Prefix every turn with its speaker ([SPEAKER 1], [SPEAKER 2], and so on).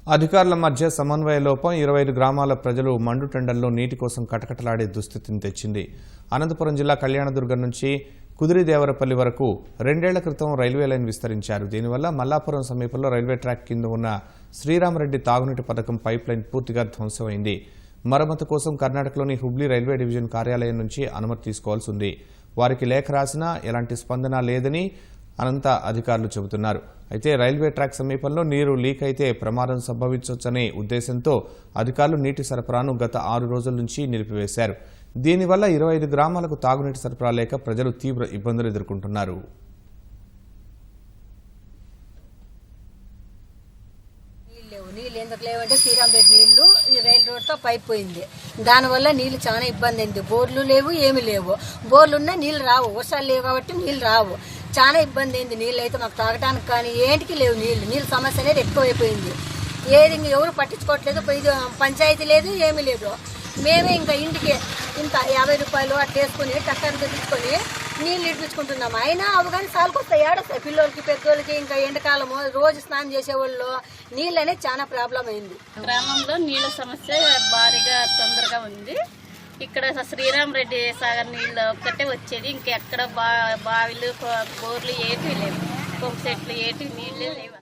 [SPEAKER 1] అధికారుల మధ్య సమన్వయ లోపం 25 గ్రామాల ప్రజలు మండుటెండల్లో నీటి కోసం కటకటలాడే దుస్థితిని తెచ్చింది. అనంతపురం జిల్లా కళ్యాణదుర్గం నుంచి కుదిరిదేవరపల్లి వరకు 2 ఏళ్ల క్రితం రైల్వే లైన్ విస్తరించారు. దీనివల్ల మల్లాపురం సమీపంలో రైల్వే ట్రాక్ కింద ఉన్న శ్రీరామరెడ్డి తాగునీటి పథకం పైప్ లైన్ పూర్తిగా ధ్వంసమైంది. మరమ్మతు కోసం కర్ణాటకలోని హుబ్లీ రైల్వే డివిజన్ కార్యాలయం నుంచి అనుమతి తీసుకోవాల్సి ఉంది. వారికి లేఖ రాసినా ఎలాంటి స్పందన లేదని అనంత అధికారులు చెబుతున్నారు. అయితే రైల్వే ట్రాక్ సమీపంలో నీరు లీక్ అయితే ప్రమాదం సంభవించవచ్చనే ఉద్దేశంతో అధికారులు నీటి సరఫరాను గత 6 రోజుల నుంచి నిలిపివేశారు. దీనివల్ల 25 గ్రామాలకు తాగునీటి సరఫరా లేక ప్రజలు తీవ్ర ఇబ్బందులు ఎదుర్కొంటున్నారు.
[SPEAKER 2] నీళ్ళు ఎందుకు లేవంటే శ్రీరామరెడ్డి నీళ్లు ఈ రైలు రోడ్తో పైప్ పోయింది. దానివల్ల నీళ్లు చాలా ఇబ్బంది అయింది. బోర్లు లేవు, ఏమి లేవు. బోర్లు ఉన్నా నీళ్లు రావు, వర్షాలు లేవు కాబట్టి నీళ్లు రావు. చాలా ఇబ్బంది అయింది. నీళ్ళు అయితే మాకు తాగడానికి కానీ ఏంటికి లేవు. నీళ్ళ సమస్య అనేది ఎక్కువైపోయింది. ఏది ఇంక ఎవరు పట్టించుకోవట్లేదు. పంచాయతీ లేదు, ఏమీ లేదు. మేమే ఇంకా ఇంటికి ఇంత 50 రూపాయలు అట్లా వేసుకుని ట్రాక్టర్ తెచ్చుకొని నీళ్ళు ఇడిపించుకుంటున్నాము. అయినా అవి కానీ సాలుకొస్తాయి, ఏడొస్తాయి పిల్లలకి పెద్దోళ్ళకి. ఇంకా ఎండాకాలము రోజు స్నానం చేసేవాళ్ళు నీళ్ళు అనేది చాలా ప్రాబ్లం అయింది.
[SPEAKER 3] గ్రామంలో నీళ్ళ సమస్య భారీగా తొందరగా ఉంది. ఇక్కడ శ్రీరామరెడ్డి సాగర్ నీళ్ళు ఒక్కటే వచ్చేది. ఇంకెక్కడ బావిలు బోర్లు ఏటి లేవు, పంపు సెట్లు ఏటి నీళ్ళే లేవు.